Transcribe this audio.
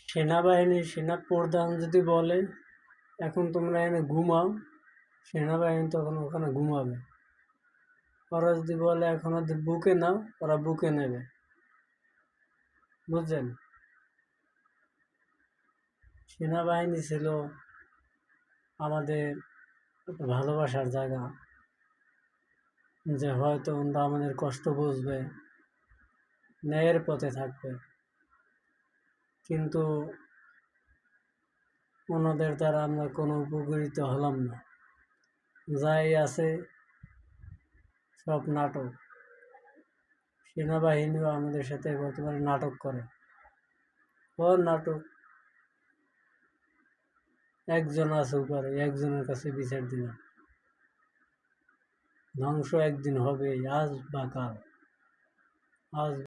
সেনাবাহিনীর সেনাপ্রধান যদি বলে এখন তোমরা এখানে ঘুমাও, সেনাবাহিনী তখন ওখানে ঘুমাবে। ওরা যদি বলে এখন ওদের বুকে নাও, ওরা বুকে নেবে। বুঝছেন? সেনাবাহিনী ছিল আমাদের একটা ভালোবাসার জায়গা, যে হয়তো ওরা আমাদের কষ্ট বুঝবে, ন্যায়ের পথে থাকবে। কিন্তু ওনাদের দ্বারা আমরা কোনো উপকৃত হলাম না। যাই আছে সব নাটক। সেনাবাহিনীও আমাদের সাথে বর্তমানে নাটক করে। নাটক একজন আছে উপরে, একজনের কাছে বিচার দিলাম। ধ্বংস একদিন হবে, আজ বা কাল। আজ